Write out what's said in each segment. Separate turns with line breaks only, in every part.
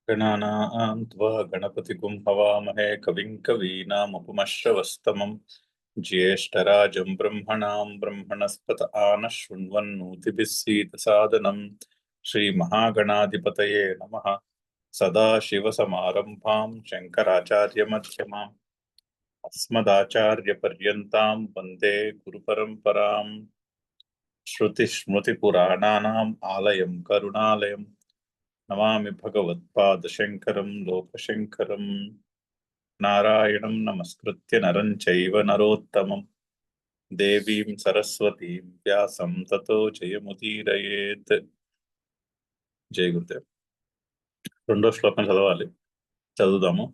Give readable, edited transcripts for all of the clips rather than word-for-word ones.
गणानां त्वा गणपतिगुं हवामहे कविं कवीनामुपमश्रवस्तमं ज्येष्ठराजं ब्रह्मणां ब्रह्मणस्पत आनः शृण्वन्नोतिभिः सीदसादनं श्रीमहागणाधिपतये नमः। सदाशिवसमारम्भां शङ्कराचार्यमध्यमाम् अस्मदाचार्यपर्यन्तां वन्दे गुरुपरम्पराम्। श्रुतिस्मृतिपुराणानाम् आलयं करुणालयं नमामि भगवत्पादशङ्करं लोकशङ्करम्। नारायणं नमस्कृत्य नरं चैव नरोत्तमं देवीं सरस्वतीं व्यासं ततो जयमुदीरयेत्। జై గురుదేవ్. రెండో శ్లోకం చదవాలి, చదువుదాము.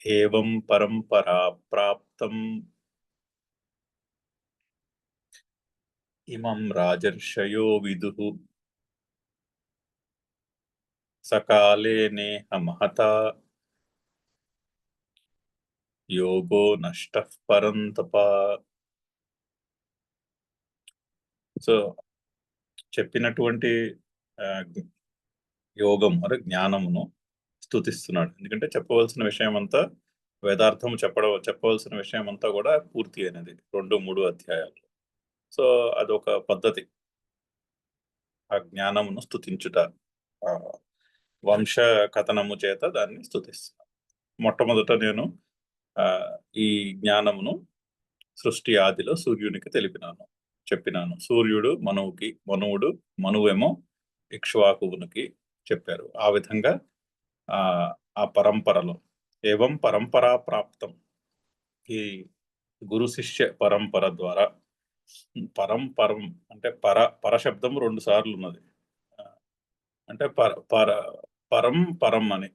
ఏవం పరంపరా ప్రాప్తం ఇమం రాజర్షయో విదుః సకాలే నేహ మహతా యోగో నష్టః పరంతప. సో చెప్పినటువంటి యోగం అదే జ్ఞానమును స్తుతిస్తున్నాడు. ఎందుకంటే చెప్పవలసిన విషయం అంతా వేదార్థం చెప్పవలసిన విషయం అంతా కూడా పూర్తి అయినది 2-3 అధ్యాయాలు. సో అదొక పద్ధతి, ఆ జ్ఞానమును స్తుతించుట, వంశ కథనము చేత దాన్ని స్తుతిస్తున్నాను. మొట్టమొదట నేను ఈ జ్ఞానమును సృష్టి ఆదిలో సూర్యునికి చెప్పినాను. సూర్యుడు మనువుకి, మనువేమో ఇక్ష్వాకువునికి చెప్పారు. ఆ విధంగా ఆ పరంపరలో ఏవం పరంపరా ప్రాప్తం, ఈ గురు శిష్య పరంపర ద్వారా, పరం అంటే పర శబ్దం 2 సార్లు ఉన్నది, అంటే పరం అని.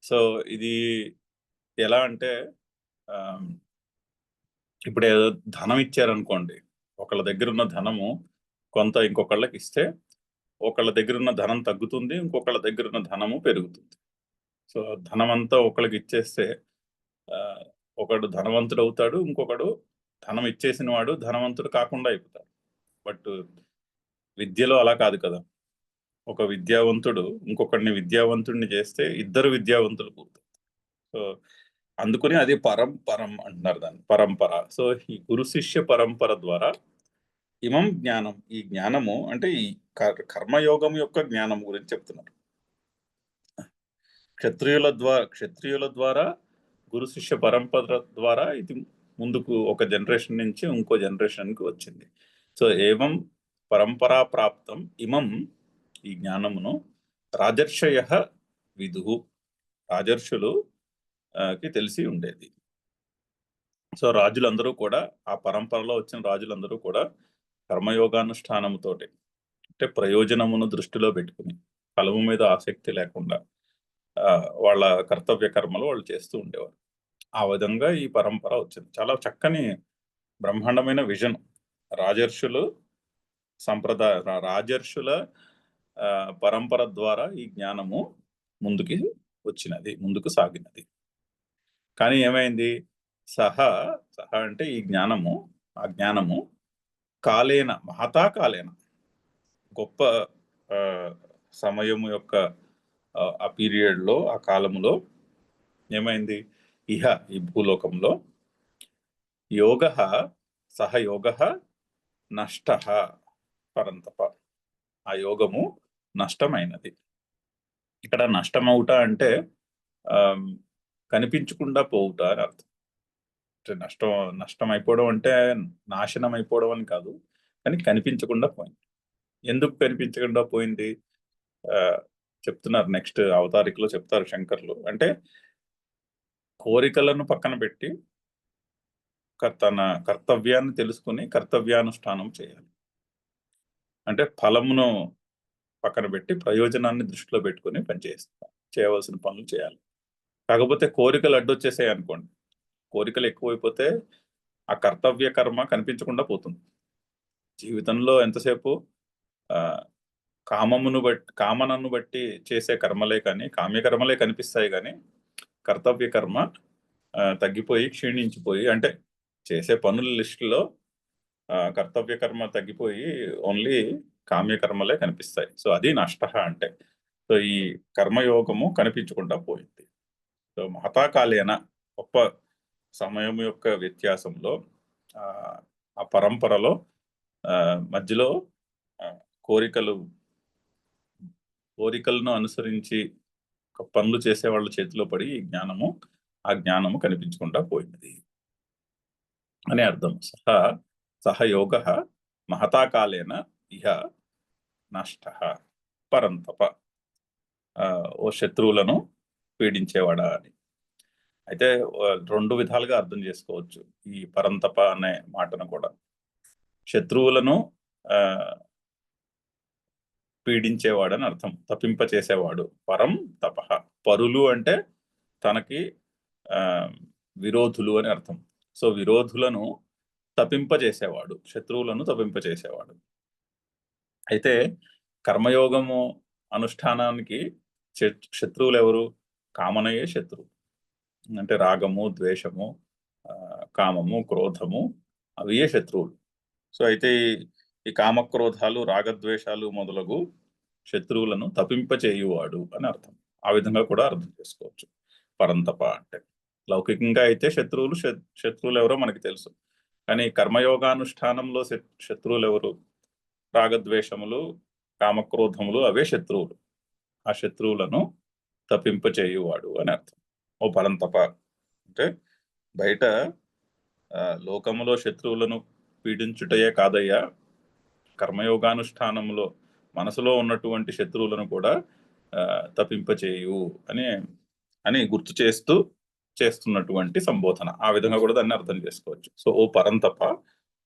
సో ఇది ఎలా అంటే, ఇప్పుడు ఏదో ధనం ఇచ్చారనుకోండి, ఒకళ్ళ దగ్గర ఉన్న ధనము కొంత ఇంకొకళ్ళకి ఇస్తే ఒకళ్ళ దగ్గర ఉన్న ధనం తగ్గుతుంది, ఇంకొకళ్ళ దగ్గర ఉన్న ధనము పెరుగుతుంది. సో ధనం అంతా ఒకళ్ళకి ఇచ్చేస్తే ఒకడు ధనవంతుడు అవుతాడు, ఇంకొకడు ధనం ఇచ్చేసిన వాడు ధనవంతుడు కాకుండా అయిపోతాడు. బట్ విద్యలో అలా కాదు కదా. ఒక విద్యావంతుడు ఇంకొకడిని విద్యావంతుడిని చేస్తే ఇద్దరు విద్యావంతులు పుడతారు. సో అందుకని అది పరం అంటున్నారు దాన్ని, పరంపర. సో ఈ గురు శిష్య పరంపర ద్వారా ఇమం జ్ఞానం, ఈ జ్ఞానము అంటే ఈ కర్మయోగం యొక్క జ్ఞానం గురించి చెప్తున్నారు. క్షత్రియుల ద్వారా గురు శిష్య పరంపర ద్వారా ఇది ముందుకు ఒక జనరేషన్ నుంచి ఇంకో జనరేషన్కి వచ్చింది. సో ఏవం పరంపరా ప్రాప్తం ఇమం, ఈ జ్ఞానమును రాజర్షయ విదుః, రాజర్షులు కి తెలిసి ఉండేది. సో రాజులందరూ కూడా, ఆ పరంపరలో వచ్చిన రాజులందరూ కూడా కర్మయోగానుష్ఠానముతోటి, అంటే ప్రయోజనమును దృష్టిలో పెట్టుకుని ఫలము మీద ఆసక్తి లేకుండా వాళ్ళ కర్తవ్య కర్మలు వాళ్ళు చేస్తూ ఉండేవారు. ఆ విధంగా ఈ పరంపర వచ్చింది. చాలా చక్కని బ్రహ్మాండమైన విజన్. రాజర్షుల పరంపర ద్వారా ఈ జ్ఞానము ముందుకు సాగినది. కానీ ఏమైంది? సహ అంటే ఈ జ్ఞానము, ఆ జ్ఞానము కాలేన, మహతా కాలేన, గొప్ప సమయము యొక్క ఆ పీరియడ్లో, ఆ కాలములో ఏమైంది? ఈ భూలోకంలో సహ యోగ నష్ట పరంతప, ఆ యోగము నష్టమైనది. ఇక్కడ నష్టమవుట అంటే కనిపించకుండా పోవుట అని అర్థం. నష్టం అయిపోవడం అంటే నాశనం అయిపోవడం అని కాదు, కానీ కనిపించకుండా పోయింది. ఎందుకు కనిపించకుండా పోయింది చెప్తున్నారు. నెక్స్ట్ అవతారికలో చెప్తారు శంకర్లు. అంటే కోరికలను పక్కన పెట్టి తన కర్తవ్యాన్ని తెలుసుకుని కర్తవ్యానుష్ఠానం చేయాలి. అంటే ఫలమును పక్కన పెట్టి ప్రయోజనాన్ని దృష్టిలో పెట్టుకుని చేయవలసిన పనులు చేయాలి. కాకపోతే కోరికలు అడ్డొచ్చేసాయి అనుకోండి, కోరికలు ఎక్కువైపోతే ఆ కర్తవ్య కర్మ కనిపించకుండా పోతుంది. జీవితంలో ఎంతసేపు కామనను బట్టి చేసే కర్మలే కానీ, కామ్యకర్మలే కనిపిస్తాయి కానీ కర్తవ్య కర్మ తగ్గిపోయి క్షీణించిపోయి, అంటే చేసే పనుల లిస్టులో కర్తవ్య కర్మ తగ్గిపోయి ఓన్లీ కామ్యకర్మలే కనిపిస్తాయి. సో అది నష్ట అంటే. సో ఈ కర్మయోగము కనిపించకుండా పోయింది. సో మహతాకాలేన గొప్ప సమయం యొక్క వ్యత్యాసంలో ఆ పరంపరలో మధ్యలో కోరికలను అనుసరించి పనులు చేసే వాళ్ళ చేతిలో పడి ఆ జ్ఞానము కనిపించకుండా పోయినది అని అర్థం. సహ యోగ మహతాకాలేన ఇహ నష్ట పరంతప. ఓ శత్రువులను పీడించేవాడా అని. అయితే 2 విధాలుగా అర్థం చేసుకోవచ్చు ఈ పరంతప అనే మాటను కూడా. శత్రువులను పీడించేవాడని అర్థం, తప్పింపచేసేవాడు. పరం తపః. పరులు అంటే తనకి విరోధులు అని అర్థం. సో విరోధులను తప్పింపజేసేవాడు, శత్రువులను తప్పింపజేసేవాడు. అయితే కర్మయోగము అనుష్ఠానానికి శత్రువులు ఎవరు? కామనయే శత్రువు. అంటే రాగము, ద్వేషము, కామము, క్రోధము అవియే శత్రువులు. సో అయితే ఈ కామక్రోధాలు, రాగద్వేషాలు మొదలగు శత్రువులను తప్పింపచేయువాడు అని అర్థం. ఆ విధంగా కూడా అర్థం చేసుకోవచ్చు పరంతప అంటే. లౌకికంగా అయితే శత్రువులు ఎవరో మనకి తెలుసు. కానీ కర్మయోగానుష్ఠానంలో శత్రువులు ఎవరు? రాగద్వేషములు, కామక్రోధములు అవే శత్రువులు. ఆ శత్రువులను తప్పింపచేయువాడు అని అర్థం. ఓ పరంతప అంటే బయట లోకములో శత్రువులను పీడించుటయే కాదయ్యా, కర్మయోగానుష్ఠానంలో మనసులో ఉన్నటువంటి శత్రువులను కూడా తప్పింపచేయు అని గుర్తు చేస్తున్నటువంటి సంబోధన. ఆ విధంగా కూడా దాన్ని అర్థం చేసుకోవచ్చు. సో ఓ పరంతప,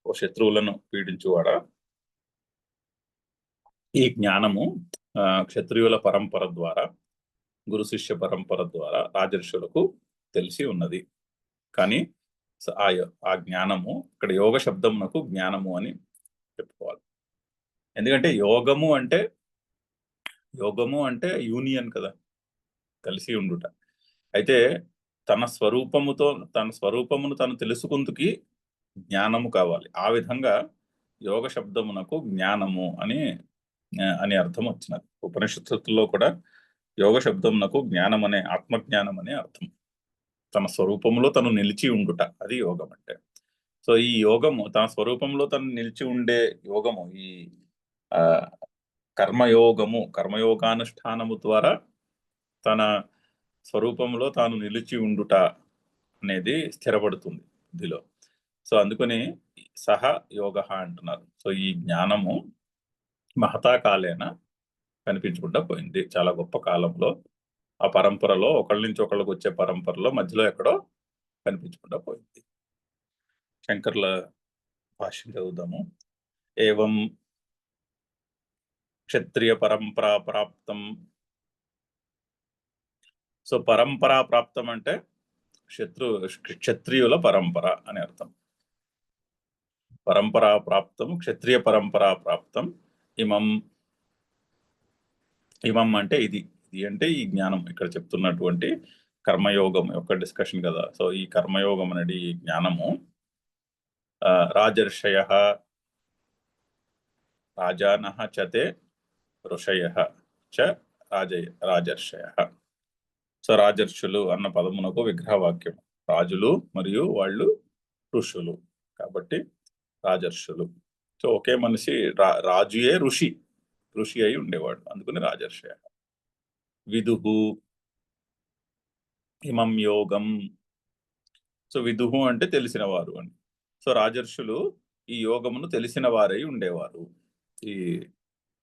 ఓ శత్రువులను పీడించువాడా, ఈ జ్ఞానము క్షత్రియుల పరంపర ద్వారా, గురు శిష్య పరంపర ద్వారా రాజర్షులకు తెలిసి ఉన్నది. కానీ ఆ జ్ఞానము, ఇక్కడ యోగ శబ్దమునకు జ్ఞానము అని చెప్పుకోవాలి. ఎందుకంటే యోగము అంటే యూనియన్ కదా, కలిసి ఉండుట. అయితే తన స్వరూపమును తను తెలుసుకుందుకి జ్ఞానము కావాలి. ఆ విధంగా యోగ శబ్దమునకు జ్ఞానము అని అర్థం వచ్చినది. ఉపనిషత్తుల్లో కూడా యోగ శబ్దమునకు జ్ఞానం అనే, ఆత్మజ్ఞానం అనే అర్థం. తన స్వరూపంలో తను నిలిచి ఉండుట, అది యోగం అంటే. సో ఈ యోగము, తన స్వరూపంలో తను నిలిచి ఉండే యోగము, ఈ కర్మయోగానుష్ఠానము ద్వారా తన స్వరూపంలో తాను నిలిచి ఉండుట అనేది స్థిరపడుతుంది బుద్ధిలో. సో అందుకని సహ యోగ అంటున్నారు. సో ఈ జ్ఞానము మహతాకాలేన కనిపించకుండా పోయింది. చాలా గొప్ప కాలంలో ఆ పరంపరలో, ఒకళ్ళ నుంచి ఒకళ్ళకి వచ్చే పరంపరలో మధ్యలో ఎక్కడో కనిపించకుండా పోయింది. శంకర్ల భాష్యం చదువుదాము. ఏవం క్షత్రియ పరంపరా ప్రాప్తం. సో పరంపరా ప్రాప్తం అంటే క్షత్రియుల పరంపర అని అర్థం. పరంపరా ప్రాప్తం, క్షత్రియ పరంపరా ప్రాప్తం. ఇమం అంటే ఇది అంటే ఈ జ్ఞానం, ఇక్కడ చెప్తున్నటువంటి కర్మయోగం యొక్క డిస్కషన్ కదా. సో ఈ కర్మయోగం అనేది ఈ జ్ఞానము రాజర్షయ రాజానః చతే ఋషయః చ రాజర్షయ. సో రాజర్షులు అన్న పదమునకు విగ్రహవాక్యం రాజులు మరియు వాళ్ళు ఋషులు కాబట్టి రాజర్షులు. సో ఒకే మనిషి రాజుయే ఋషి అయి ఉండేవాడు, అందుకని రాజర్షయ. విదుహు ఇమం యోగం. సో విదుహు అంటే తెలిసిన వారు అని. సో రాజర్షులు ఈ యోగమును తెలిసిన వారై ఉండేవారు. ఈ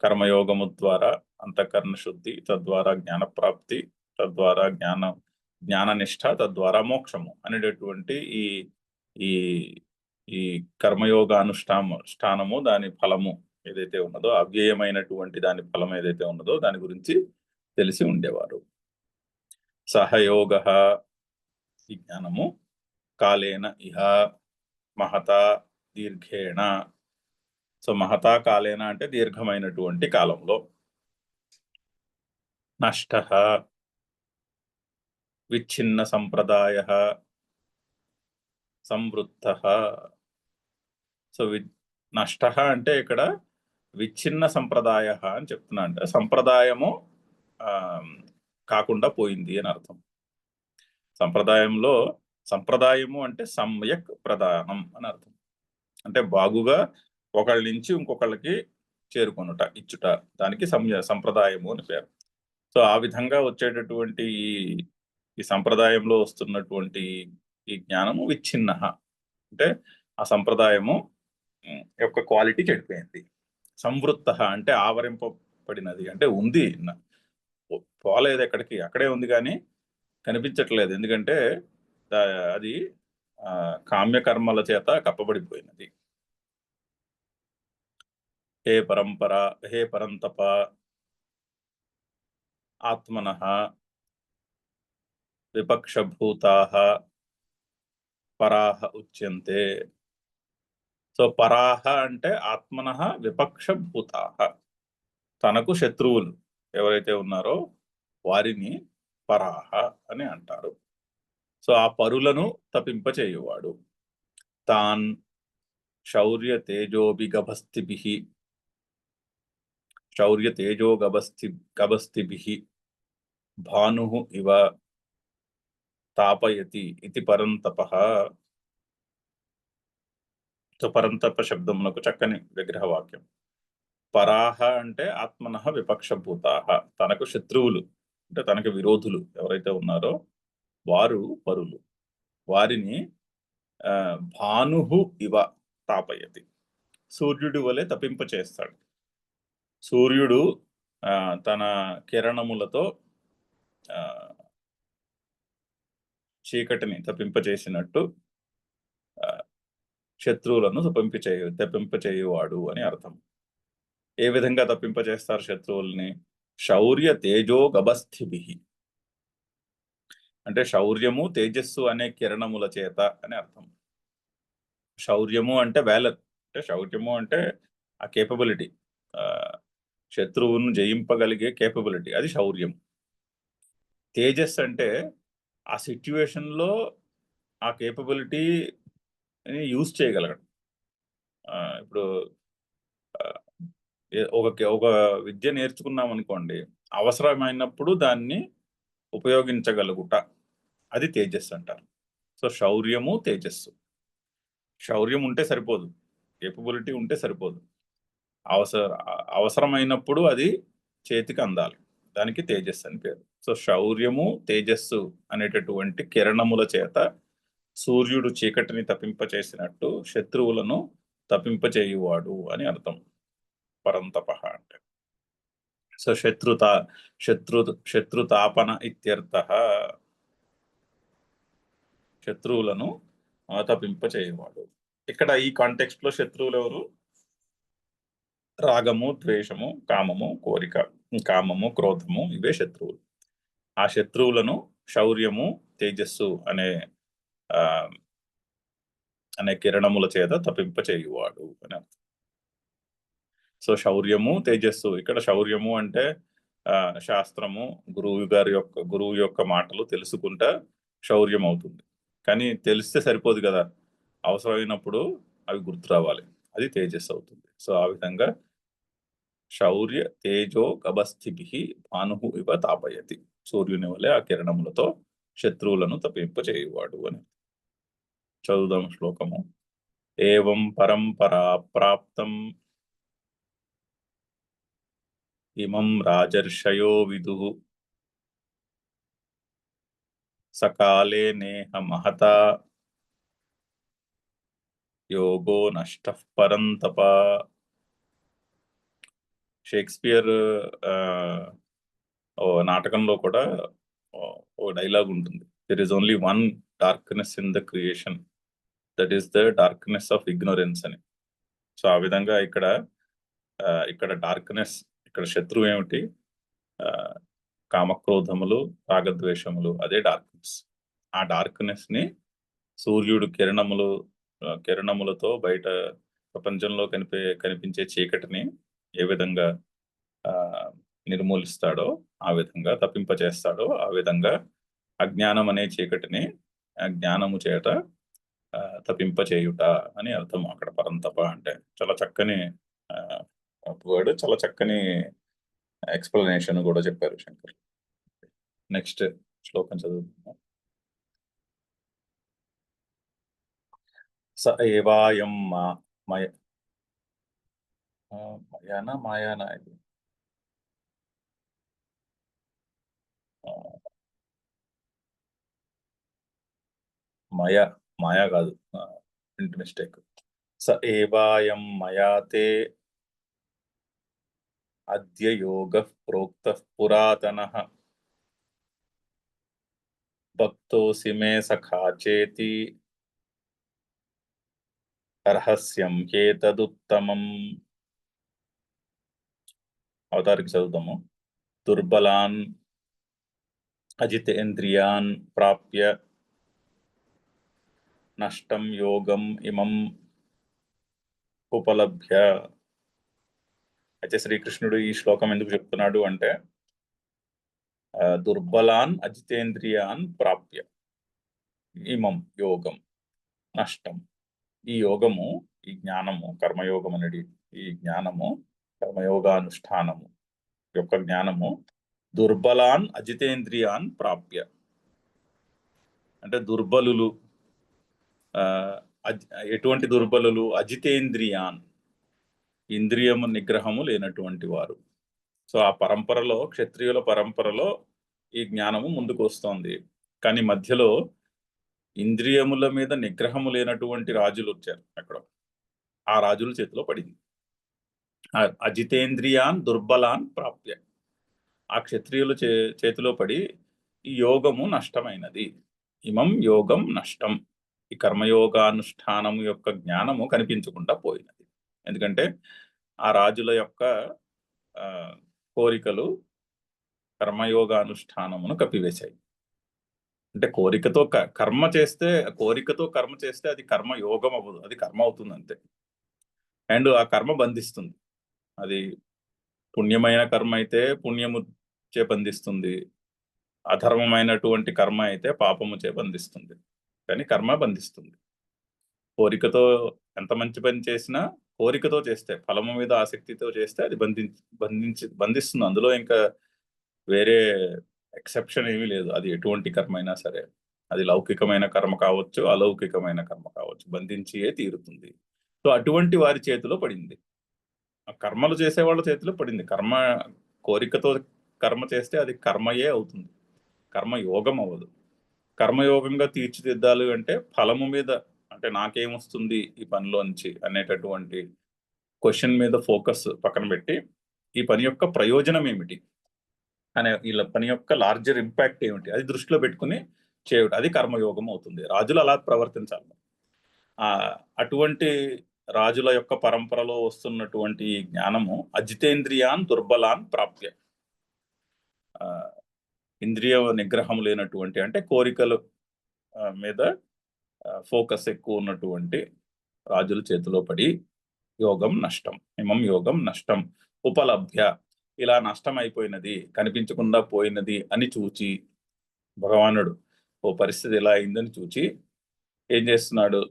కర్మయోగము ద్వారా అంతఃకరణ శుద్ధి, తద్వారా జ్ఞానప్రాప్తి, తద్వారా జ్ఞాననిష్ట, తద్వారా మోక్షము అనేటటువంటి ఈ ఈ కర్మయోగానుష్ఠానము, దాని ఫలము ఏదైతే ఉన్నదో, అవ్యయమైనటువంటి దాని ఫలం ఏదైతే ఉన్నదో దాని గురించి తెలిసి ఉండేవారు. సహయోగ ఈ జ్ఞానము కాలేన ఇహ మహతా దీర్ఘేణ. సో మహతా కాలేన అంటే దీర్ఘమైనటువంటి కాలంలో. నష్ట విచ్ఛిన్న సంప్రదాయ సంవృత్త. సో నష్ట అంటే ఇక్కడ విచ్ఛిన్న సంప్రదాయ అని చెప్తున్నా. అంటే సంప్రదాయము ఆ, కాకుండా పోయింది అని అర్థం. సంప్రదాయము అంటే సమ్యక్ ప్రదానం అని అర్థం. అంటే బాగుగా ఒకళ్ళ నుంచి ఇంకొకళ్ళకి చేరుకొనుట, ఇచ్చుట, దానికి సంప్రదాయము అని పేరు. సో ఆ విధంగా వచ్చేటటువంటి ఈ సంప్రదాయంలో వస్తున్నటువంటి ఈ జ్ఞానము విచ్ఛిన్న. అంటే ఆ సంప్రదాయము యొక్క క్వాలిటీ చెడిపోయింది. సంవృత్త అంటే ఆవరింపబడినది, అంటే ఉంది, పోలేదు ఎక్కడికి, అక్కడే ఉంది కానీ కనిపించట్లేదు. ఎందుకంటే అది కామ్యకర్మల చేత కప్పబడిపోయినది. హే పరంపర, హే పరంతప, ఆత్మనః విపక్షభూతాః పరాః ఉచ్యంతే. సో పరాహ అంటే ఆత్మనః విపక్షభూతాః, తనకు శత్రువులు ఎవరైతే ఉన్నారో వారిని పరాహ అని అంటారు. సో ఆ పరులను తపింపచేయువాడు. తాన్ శౌర్య తేజోభిగభస్తిభిః, శౌర్య తేజోగభస్తిభిః భానుః ఇవ తాపయతి ఇది పరంతపః. సో పరంతప శబ్దమునకు చక్కని విగ్రహవాక్యం. పరాహ అంటే ఆత్మనః విపక్షభూతాః, తనకు శత్రువులు అంటే తనకు విరోధులు ఎవరైతే ఉన్నారో వారు పరులు, వారిని భానుహు ఇవ తాపయతి, సూర్యుడి వలె తపింపచేస్తాడు. సూర్యుడు తన కిరణములతో చీకటిని తప్పింపచేసినట్టు శత్రువులను తప్పింపచేయువాడు అని అర్థం. ఏ విధంగా తప్పింపచేస్తారు శత్రువుల్ని? శౌర్య తేజో గభస్థిభిః, అంటే శౌర్యము తేజస్సు అనే కిరణముల చేత అని అర్థం. శౌర్యము అంటే వేలర్, అంటే శౌర్యము అంటే ఆ కేపబిలిటీ, శత్రువును జయింపగలిగే కేపబిలిటీ, అది శౌర్యం. తేజస్ అంటే ఆ సిచ్యువేషన్లో ఆ కేపబిలిటీ యూజ్ చేయగలగడం. ఇప్పుడు ఒక విద్య నేర్చుకున్నాం అనుకోండి, అవసరమైనప్పుడు దాన్ని ఉపయోగించగలుగుట, అది తేజస్సు అంటారు. సో శౌర్యము తేజస్సు. శౌర్యం ఉంటే సరిపోదు, కేపబిలిటీ ఉంటే సరిపోదు, అవసరమైనప్పుడు అది చేతికి అందాలి, దానికి తేజస్సు అని పేరు. సో శౌర్యము తేజస్సు అనేటటువంటి కిరణముల చేత సూర్యుడు చీకటిని తప్పింపచేసినట్టు శత్రువులను తప్పింపచేయువాడు అని అర్థం పరంతప అంటే. సో శత్రుతాపన ఇత్యర్థః, శత్రువులను తప్పింపచేయువాడు. ఇక్కడ ఈ కాంటెక్స్ట్ లో శత్రువులు ఎవరు? రాగము, ద్వేషము, కామము, కోరిక, కామము, క్రోధము, ఇవే శత్రువులు. ఆ శత్రువులను శౌర్యము తేజస్సు అనే కిరణముల చేత తప్పింపచేయువాడు అని అర్థం. సో శౌర్యము తేజస్సు, ఇక్కడ శౌర్యము అంటే శాస్త్రము, గురువు యొక్క మాటలు తెలుసుకుంటా శౌర్యం అవుతుంది. కానీ తెలిస్తే సరిపోదు కదా, అవసరమైనప్పుడు అవి గుర్తు రావాలి, అది తేజస్సు అవుతుంది. సో ఆ విధంగా శౌర్య తేజో గభస్థిభిః భానుః ఇవ తాపయతి, సూర్యుని వలె ఆ కిరణములతో శత్రువులను తప్పింపచేయువాడు అని. చదువుదాం శ్లోకము. ఏవం పరంపరా ప్రాప్తం ఇమం రాజర్షయో విదుః సకాలే నేహ మహతా యోగో నష్టః పరంతప. షేక్స్పియర్ నాటకంలో కూడా ఓ డైలాగ్ ఉంటుంది, there is only one darkness in the creation, that is the darkness of ignorance అని. సో ఆ విధంగా ఇక్కడ డార్క్నెస్, ఇక్కడ శత్రువు ఏమిటి? కామక్రోధములు, రాగద్వేషములు, అదే డార్క్నెస్. ఆ డార్క్నెస్ ని సూర్యుడు కిరణములతో బయట ప్రపంచంలో కనిపించే చీకటిని ఏ విధంగా నిర్మూలిస్తాడో, ఆ విధంగా తప్పింపచేస్తాడో, ఆ విధంగా అజ్ఞానం అనే చీకటిని జ్ఞానము చేత తప్పింపచేయుట అని అర్థం అక్కడ పరంతప అంటే. చాలా చక్కని వర్డ్ చాలా చక్కని ఎక్స్ప్లెనేషన్ కూడా చెప్పారు శంకర్. నెక్స్ట్ శ్లోకం చదువుతున్నాం. స ఏవాయం మయ మయానా మాయానా ఇది మాయా కాదు, ప్రింట్ మిస్టేక్. స ఏవాయం మయాతే అద్య యోగః ప్రోక్తః పురాతనః భక్తోసి మే సఖా చేతి రహస్యం హేతదుత్తమం. అవతారికి చదువుతాము. దుర్బలాన్ అజితేంద్రియాన్ ప్రాప్య నష్టం యోగం ఇమం ఉపలభ్య. అయితే శ్రీకృష్ణుడు ఈ శ్లోకం ఎందుకు చెప్తున్నాడు అంటే, దుర్బలాన్ అజితేంద్రియాన్ ప్రాప్య ఇమం యోగం నష్టం. ఈ యోగము, ఈ జ్ఞానము, కర్మయోగం అనేది ఈ జ్ఞానము, కర్మయోగానుష్ఠానము యొక్క జ్ఞానము దుర్బలాన్ అజితేంద్రియాన్ ప్రాప్య అంటే దుర్బలులు, ఎటువంటి దుర్బలులు? అజితేంద్రియాన్, ఇంద్రియము నిగ్రహము లేనటువంటి వారు. సో ఆ పరంపరలో, క్షత్రియుల పరంపరలో ఈ జ్ఞానము ముందుకు వస్తోంది. కానీ మధ్యలో ఇంద్రియముల మీద నిగ్రహము లేనటువంటి రాజులు వచ్చారు అక్కడ. ఆ రాజుల చేతిలో పడింది. అజితేంద్రియాన్ దుర్బలాన్ ప్రాప్య, ఆ క్షత్రియుల చేతిలో పడి ఈ యోగము నష్టమైనది. ఇమం యోగం నష్టం, ఈ కర్మయోగానుష్ఠానము యొక్క జ్ఞానము కనిపించకుండా పోయినది. ఎందుకంటే ఆ రాజుల యొక్క కోరికలు కర్మయోగానుష్ఠానమును కప్పివేశాయి. అంటే కోరికతో కర్మ చేస్తే అది కర్మ యోగం అవ్వదు, అది కర్మ అవుతుంది అంతే. అండ్ ఆ కర్మ బంధిస్తుంది. అది పుణ్యమైన కర్మ అయితే పుణ్యము చే బంధిస్తుంది, అధర్మమైనటువంటి కర్మ అయితే పాపము చే బంధిస్తుంది. కానీ కర్మ బంధిస్తుంది. కోరికతో ఎంత మంచి పని చేసినా కోరికతో చేస్తే, ఫలము మీద ఆసక్తితో చేస్తే అది బంధిస్తుంది. అందులో ఇంకా వేరే ఎక్సెప్షన్ ఏమీ లేదు. అది ఎటువంటి కర్మ అయినా సరే, అది లౌకికమైన కర్మ కావచ్చు, అలౌకికమైన కర్మ కావచ్చు, బంధించియే తీరుతుంది. సో అటువంటి వారి చేతిలో పడింది, కర్మలు చేసే వాళ్ళ చేతిలో పడింది. కోరికతో కర్మ చేస్తే అది కర్మయే అవుతుంది, కర్మయోగం అవ్వదు. కర్మయోగంగా తీర్చిదిద్దాలి అంటే ఫలము మీద, అంటే నాకేమొస్తుంది ఈ పనిలోంచి అనేటటువంటి క్వశ్చన్ మీద ఫోకస్ పక్కన పెట్టి, ఈ పని యొక్క ప్రయోజనం ఏమిటి అనే, వీళ్ళ పని యొక్క లార్జర్ ఇంపాక్ట్ ఏమిటి అది దృష్టిలో పెట్టుకుని చేయడం, అది కర్మయోగం అవుతుంది. రాజులు అలా ప్రవర్తించాలి. అటువంటి రాజుల యొక్క పరంపరలో వస్తున్నటువంటి జ్ఞానము అజితేంద్రియాన్ దుర్బలాన్ ప్రాప్య, ఇంద్రియ నిగ్రహం లేనటువంటి, అంటే కోరికల మీద ఫోకస్ ఎక్కువ ఉన్నటువంటి రాజుల చేతిలో పడి యోగం నష్టం, ఇమం యోగం నష్టం ఉపలభ్య, ఇలా నష్టం అయిపోయినది, కనిపించకుండా పోయినది అని చూచి భగవానుడు ఓ పరిస్థితి ఎలా అయిందని చూచి ఏం చేస్తున్నాడు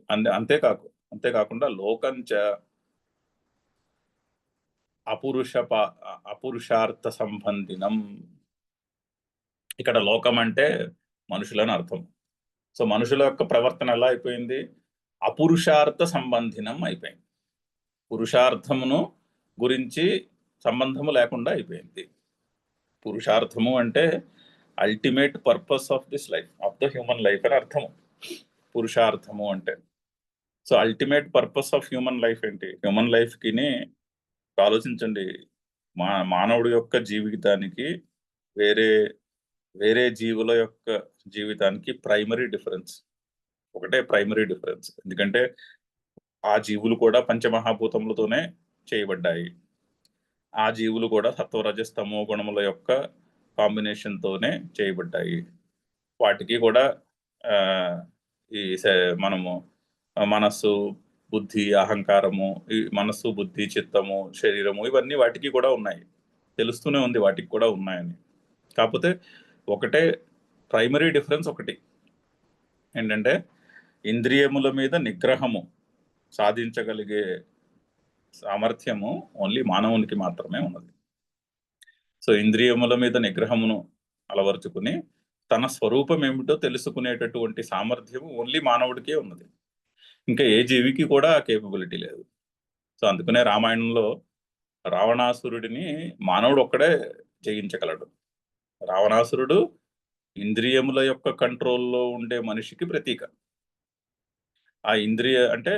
అంతేకాకుండా లోకంచ అపురుషార్థ సంబంధినం. ఇక్కడ లోకం అంటే మనుషులని అర్థం. సో మనుషుల యొక్క ప్రవర్తన ఎలా అయిపోయింది? అపురుషార్థ సంబంధినం అయిపోయింది. పురుషార్థమును గురించి సంబంధము లేకుండా అయిపోయింది. పురుషార్థము అంటే ultimate purpose of this life, of the human life అని అర్థము పురుషార్థము అంటే. So ultimate purpose of human life ఏంటి? హ్యూమన్ లైఫ్కి ఆలోచించండి, మానవుడి యొక్క జీవితానికి వేరే వేరే జీవుల యొక్క జీవితానికి ప్రైమరీ డిఫరెన్స్ ఎందుకంటే ఆ జీవులు కూడా పంచమహాభూతములతోనే చేయబడ్డాయి. ఆ జీవులు కూడా సత్వరజస్తమో గుణముల యొక్క కాంబినేషన్తోనే చేయబడ్డాయి. వాటికి కూడా ఈ మనము మనస్సు, బుద్ధి, అహంకారము, ఈ మనస్సు, బుద్ధి, చిత్తము, శరీరము, ఇవన్నీ వాటికి కూడా ఉన్నాయి. తెలుస్తూనే ఉంది వాటికి కూడా ఉన్నాయని. కాకపోతే ఒకటే ప్రైమరీ డిఫరెన్స్ ఒకటి ఏంటంటే, ఇంద్రియముల మీద నిగ్రహము సాధించగలిగే సామర్థ్యము ఓన్లీ మానవునికి మాత్రమే ఉన్నది. సో ఇంద్రియముల మీద నిగ్రహమును అలవరుచుకుని తన స్వరూపం ఏమిటో తెలుసుకునేటటువంటి సామర్థ్యం ఓన్లీ మానవుడికే ఉన్నది. ఇంకా ఏ జీవికి కూడా ఆ కేపబిలిటీ లేదు. సో అందుకనే రామాయణంలో రావణాసురుడిని మానవుడు ఒక్కడే జయించగలడు. రావణాసురుడు ఇంద్రియముల యొక్క కంట్రోల్లో ఉండే మనిషికి ప్రతీక. ఆ ఇంద్రియ అంటే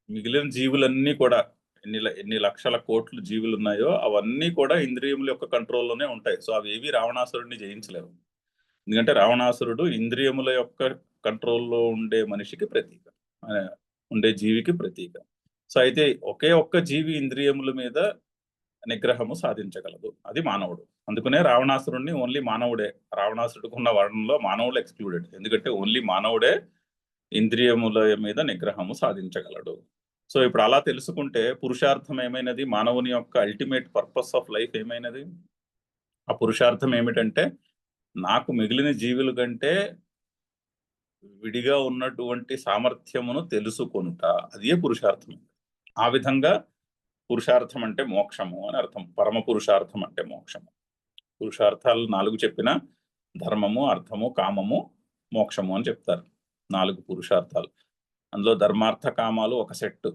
మిగిలిన జీవులన్నీ కూడా ఎన్ని లక్షల కోట్లు జీవులు ఉన్నాయో అవన్నీ కూడా ఇంద్రియముల యొక్క కంట్రోల్లోనే ఉంటాయి. సో అవి ఏవి రావణాసురుడిని జయించలేవు. ఎందుకంటే రావణాసురుడు ఇంద్రియముల యొక్క కంట్రోల్లో ఉండే మనిషికి ప్రతీక, ఉండే జీవికి ప్రతీక. సో అయితే ఒకే ఒక్క జీవి ఇంద్రియముల మీద నిగ్రహము సాధించగలదు, అది మానవుడు. అందుకనే రావణాసురుడిని ఓన్లీ మానవుడే, రావణాసురుడికి ఉన్న వర్ణంలో మానవుడు ఎక్స్క్లూడెడ్. ఎందుకంటే ఓన్లీ మానవుడే ఇంద్రియముల మీద నిగ్రహము సాధించగలడు. సో ఇప్పుడు అలా తెలుసుకుంటే పురుషార్థం ఏమైనది, మానవుని యొక్క అల్టిమేట్ పర్పస్ ఆఫ్ లైఫ్ ఏమైనది? ఆ పురుషార్థం ఏమిటంటే నాకు మిగిలిన జీవుల కంటే విడిగా ఉన్నటువంటి సామర్థ్యమును తెలుసుకొనుట, అదే పురుషార్థం. ఆ విధంగా పురుషార్థం అంటే మోక్షము అని అర్థం. పరమ పురుషార్థం అంటే మోక్షము. పురుషార్థాలు 4 చెప్పిన ధర్మము, అర్థము, కామము, మోక్షము అని చెప్తారు. 4 పురుషార్థాలు. అందులో ధర్మార్థ కామాలు ఒక సెట్టు,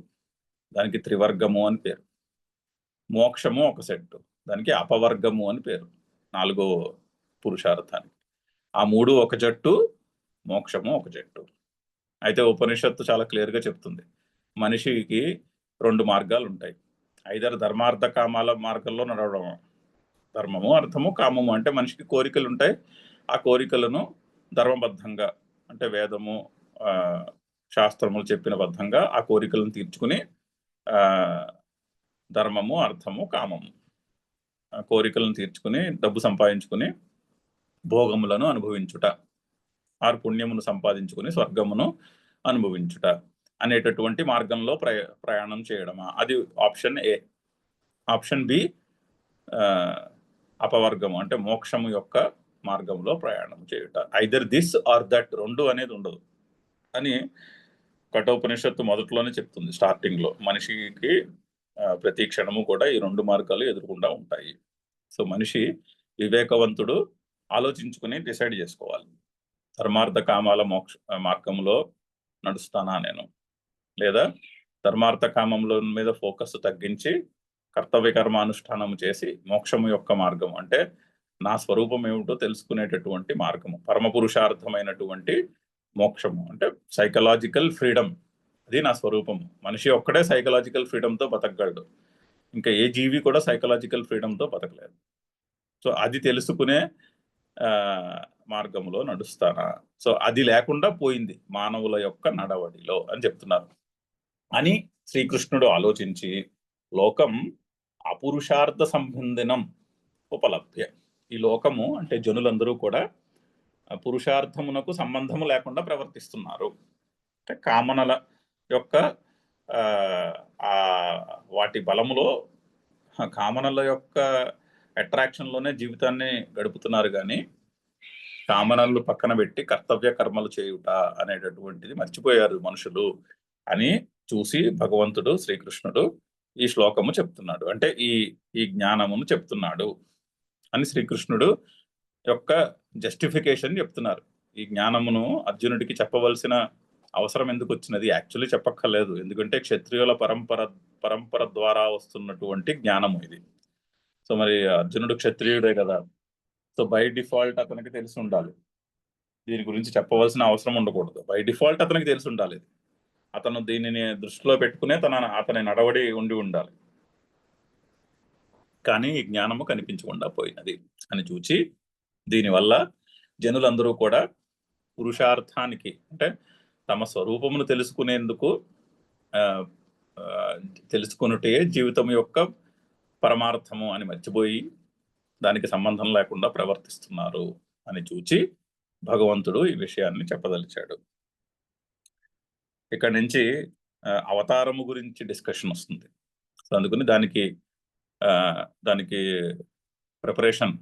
దానికి త్రివర్గము అని పేరు. మోక్షము ఒక సెట్టు, దానికి అపవర్గము అని పేరు 4వ పురుషార్థానికి. ఆ 3 ఒక జట్టు, మోక్షము ఒక జట్టు. అయితే ఉపనిషత్తు చాలా క్లియర్గా చెప్తుంది, మనిషికి 2 మార్గాలు ఉంటాయి. ఐదర్ ధర్మార్థ కామాల మార్గంలో నడవడం, ధర్మము, అర్థము, కామము. అంటే మనిషికి కోరికలు ఉంటాయి. ఆ కోరికలను ధర్మబద్ధంగా అంటే వేదము, శాస్త్రములు చెప్పిన బద్ధంగా ఆ కోరికలను తీర్చుకుని ధర్మము, అర్థము, కామము కోరికలను తీర్చుకుని డబ్బు సంపాదించుకుని భోగములను అనుభవించుట, ఆరు పుణ్యమును సంపాదించుకుని స్వర్గమును అనుభవించుట అనేటటువంటి మార్గంలో ప్రయాణం చేయడమా, అది ఆప్షన్ ఏ. ఆప్షన్ బి అపవర్గము అంటే మోక్షము యొక్క మార్గంలో ప్రయాణం చేయుట. ఐదర్ దిస్ ఆర్ దట్, 2 అనేది ఉండదు అని కఠోపనిషత్తు మొదట్లోనే చెప్తుంది. స్టార్టింగ్లో మనిషికి ప్రతి క్షణము కూడా ఈ 2 మార్గాలు ఎదుర్కొంటూ ఉంటాయి. సో మనిషి వివేకవంతుడు ఆలోచించుకుని డిసైడ్ చేసుకోవాలి, ధర్మార్థ కామాల మార్గంలో నడుస్తానా నేను, లేదా ధర్మార్థ కామంలో మీద ఫోకస్ తగ్గించి కర్తవ్య కర్మానుష్ఠానం చేసి మోక్షము యొక్క మార్గం అంటే నా స్వరూపం ఏమిటో తెలుసుకునేటటువంటి మార్గము, పరమ పురుషార్థమైనటువంటి మోక్షము అంటే సైకలాజికల్ ఫ్రీడమ్, అది నా స్వరూపము. మనిషి ఒక్కడే సైకలాజికల్ ఫ్రీడమ్తో బతకగలడు, ఇంకా ఏ జీవి కూడా సైకలాజికల్ ఫ్రీడమ్తో బతకలేదు. సో అది తెలుసుకునే మార్గంలో నడుస్తానా, సో అది లేకుండా పోయింది మానవుల యొక్క నడవడిలో అని చెప్తున్నారు. అని శ్రీకృష్ణుడు ఆలోచించి లోకం అపురుషార్థ సంబంధనం ఉపలభ్య, ఈ లోకము అంటే జనులందరూ కూడా పురుషార్థమునకు సంబంధము లేకుండా ప్రవర్తిస్తున్నారు. అంటే కామనల యొక్క వాటి బలములో, కామనల యొక్క అట్రాక్షన్లోనే జీవితాన్ని గడుపుతున్నారు, కానీ కామనలు పక్కన పెట్టి కర్తవ్య కర్మలు చేయుట అనేటటువంటిది మర్చిపోయారు మనుషులు అని చూసి భగవంతుడు శ్రీకృష్ణుడు ఈ శ్లోకము చెప్తున్నాడు. అంటే ఈ జ్ఞానమును చెప్తున్నాడు అని శ్రీకృష్ణుడు యొక్క జస్టిఫికేషన్ చెప్తున్నారు. ఈ జ్ఞానమును అర్జునుడికి చెప్పవలసిన అవసరం ఎందుకు వచ్చినది? యాక్చువల్లీ చెప్పక్కర్లేదు, ఎందుకంటే క్షత్రియుల పరంపర ద్వారా వస్తున్నటువంటి జ్ఞానము ఇది. సో మరి అర్జునుడు క్షత్రియుడే కదా, సో బై డిఫాల్ట్ అతనికి తెలిసి ఉండాలి, దీని గురించి చెప్పవలసిన అవసరం ఉండకూడదు. బై డిఫాల్ట్ అతనికి తెలిసి ఉండాలి, అతను దీనిని దృష్టిలో పెట్టుకునే అతని నడవడి ఉండి ఉండాలి. కానీ ఈ జ్ఞానము కనిపించకుండా పోయినది అని చూచి దీనివల్ల జనులందరూ కూడా పురుషార్థానికి అంటే తమ స్వరూపమును తెలుసుకునేందుకు తెలుసుకున్నటే జీవితం యొక్క పరమార్థము అని మర్చిపోయి దానికి సంబంధం లేకుండా ప్రవర్తిస్తున్నారు అని చూచి భగవంతుడు ఈ విషయాన్ని చెప్పదలిచాడు. ఇక్కడ నుంచి అవతారము గురించి డిస్కషన్ వస్తుంది. సో అందుకని దానికి ప్రిపరేషన్,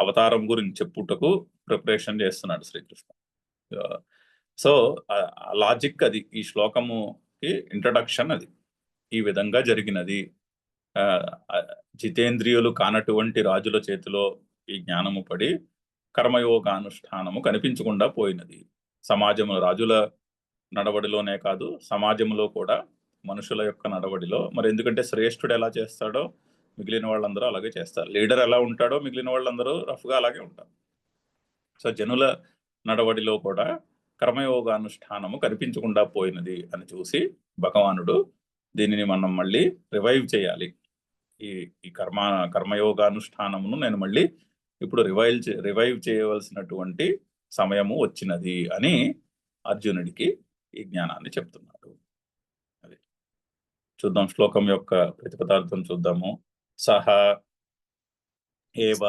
అవతారం గురించి చెప్పుటకు ప్రిపరేషన్ చేస్తున్నాడు శ్రీకృష్ణ. సో లాజిక్ అది, ఈ శ్లోకముకి ఇంట్రడక్షన్ అది. ఈ విధంగా జరిగినది. జితేంద్రియులు కానటువంటి రాజుల చేతిలో ఈ జ్ఞానము పడి కర్మయోగానుష్ఠానము కనిపించకుండా పోయినది. సమాజంలో రాజుల నడవడిలోనే కాదు, సమాజంలో కూడా మనుషుల యొక్క నడవడిలో. మరి ఎందుకంటే శ్రేష్ఠుడు ఎలా చేస్తాడో మిగిలిన వాళ్ళందరూ అలాగే చేస్తారు. లీడర్ ఎలా ఉంటాడో మిగిలిన వాళ్ళందరూ రఫ్గా అలాగే ఉంటారు. సో జనుల నడవడిలో కూడా కర్మయోగానుష్ఠానము కనిపించకుండా పోయినది అని చూసి భగవానుడు దీనిని మనం మళ్ళీ రివైవ్ చేయాలి. ఈ కర్మయోగానుష్ఠానమును నేను మళ్ళీ ఇప్పుడు రివైవ్ చేయవలసినటువంటి సమయము వచ్చినది అని అర్జునుడికి ఈ జ్ఞానాన్ని చెప్తున్నాడు. అది చూద్దాం, శ్లోకం యొక్క ప్రతిపదార్థం చూద్దాము. సహ ఏవ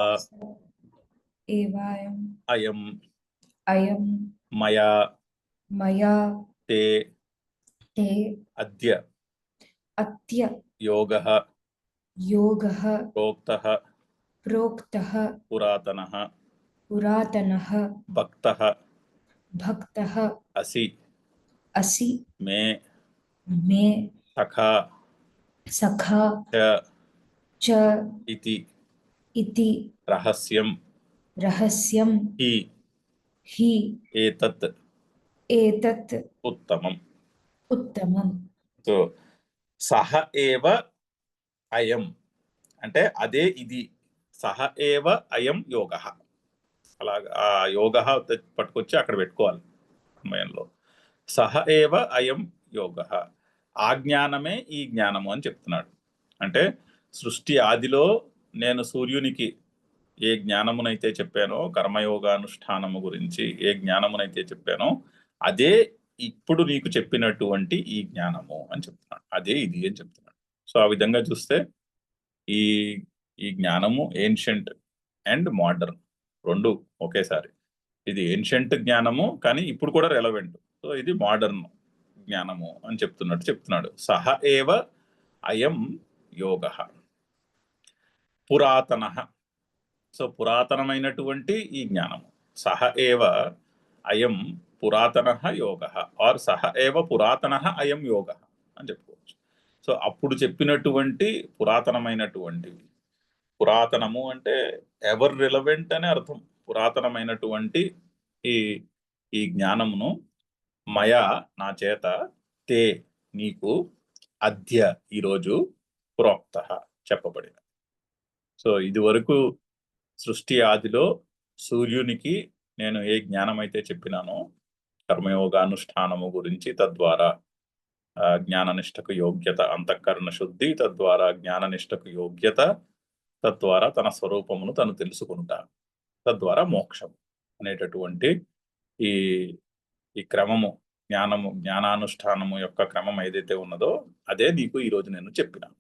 అయం మయా తే అద్య యోగః ప్రోక్తః పురాతనః భక్తః అసి మే సఖా చ ఇతి రహస్యం హి ఏతత్ ఉత్తమం. సో సహ ఏవ అయం అంటే అదే ఇది. సహ ఏవ అయం యోగ. అలాగా ఆ యోగ పట్టుకొచ్చి అక్కడ పెట్టుకోవాలి సమయంలో. సహ ఏవ అయం యోగ, ఆ జ్ఞానమే ఈ జ్ఞానము అని చెప్తున్నాడు. అంటే సృష్టి ఆదిలో నేను సూర్యునికి ఏ జ్ఞానమునైతే చెప్పానో, కర్మయోగానుష్ఠానము గురించి ఏ జ్ఞానమునైతే చెప్పానో అదే ఇప్పుడు నీకు చెప్పినటువంటి ఈ జ్ఞానము అని చెప్తున్నాడు. అదే ఇది అని చెప్తున్నాడు. సో ఆ విధంగా చూస్తే ఈ జ్ఞానము ఏన్షియంట్ అండ్ మోడర్న్ రెండు ఒకేసారి. ఇది ఏన్షియంట్ జ్ఞానము కానీ ఇప్పుడు కూడా రెలవెంట్. సో ఇది మోడర్న్ జ్ఞానము అని చెప్తున్నాడు. సహ ఏవ అయం యోగ పురాతన. సో పురాతనమైనటువంటి ఈ జ్ఞానము. సహ ఏవ అయం పురాతన యోగ ఆర్ సహ ఏవ పురాతన అయం యోగ అని చెప్పుకోవచ్చు. సో అప్పుడు చెప్పినటువంటి పురాతనమైనటువంటివి, పురాతనము అంటే ఎవర్ రిలవెంట్ అనే అర్థం. పురాతనమైనటువంటి ఈ జ్ఞానమును మయా నా చేత తే నీకు అద్య ఈరోజు ప్రోక్త చెప్పబడిన. సో ఇది వరకు సృష్టి ఆదిలో సూర్యునికి నేను ఏ జ్ఞానం అయితే చెప్పినానో కర్మయోగానుష్ఠానము గురించి, తద్వారా జ్ఞాననిష్టకు యోగ్యత, అంతఃకరణ శుద్ధి, తద్వారా జ్ఞాననిష్టకు యోగ్యత, తద్వారా తన స్వరూపమును తను తెలుసుకుంటా, తద్వారా మోక్షం అనేటటువంటి ఈ క్రమము, జ్ఞానానుష్ఠానము యొక్క క్రమం ఏదైతే ఉన్నదో అదే నీకు ఈరోజు నేను చెప్పినాను.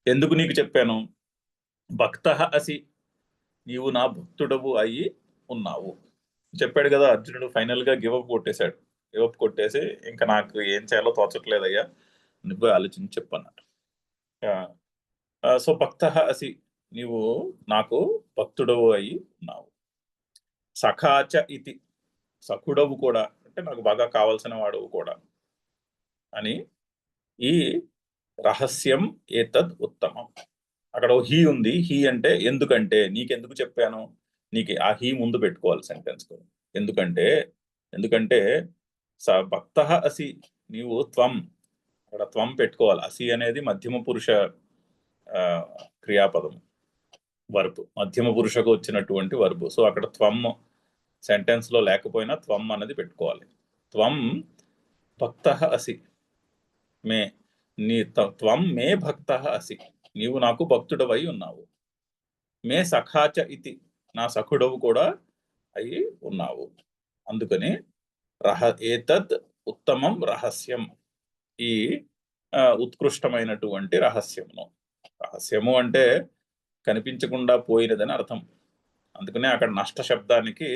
ఎందుకు నీకు చెప్పాను? భక్తః అసి, నీవు నా భక్తుడవు అయి ఉన్నావు చెప్పాడు కదా అర్జునుడు. ఫైనల్ గా గివప్ కొట్టేసి ఇంకా నాకు ఏం చేయాలో తోచట్లేదయ్యా, నువ్వే ఆలోచించి చెప్పన్నాడు. సో భక్తః అసి, నీవు నాకు భక్తుడవు అయి ఉన్నావు. సఖాచ ఇతి, సఖుడవు కూడా, అంటే నాకు బాగా కావలసిన వాడవు కూడా అని. ఈ రహస్యం ఏతద్ ఉత్తమం. అక్కడ హీ ఉంది. హీ అంటే ఎందుకంటే, నీకెందుకు చెప్పాను, నీకు ఆ హీ ముందు పెట్టుకోవాలి సెంటెన్స్. ఎందుకంటే భక్తః అసి, నీవు త్వం, అక్కడ త్వం పెట్టుకోవాలి. అసి అనేది మధ్యమ పురుష క్రియాపదం, వర్బ్, మధ్యమ పురుషకు వచ్చినటువంటి వర్బ్. సో అక్కడ త్వం సెంటెన్స్ లో లేకపోయినా త్వం అనేది పెట్టుకోవాలి. త్వం భక్తః అసి మే, త్వం మే భక్తః అసి, నీవు నాకు భక్తుడవై ఉన్నావు. మే సఖాచ ఇతి, నా సఖుడవు కూడా అయి ఉన్నావు. అందుకని ఏతద్ ఉత్తమం రహస్యం, ఈ ఉత్కృష్టమైనటువంటి రహస్యము అంటే కనిపించకుండా పోయినదని అర్థం. అందుకనే అక్కడ నష్ట శబ్దానికి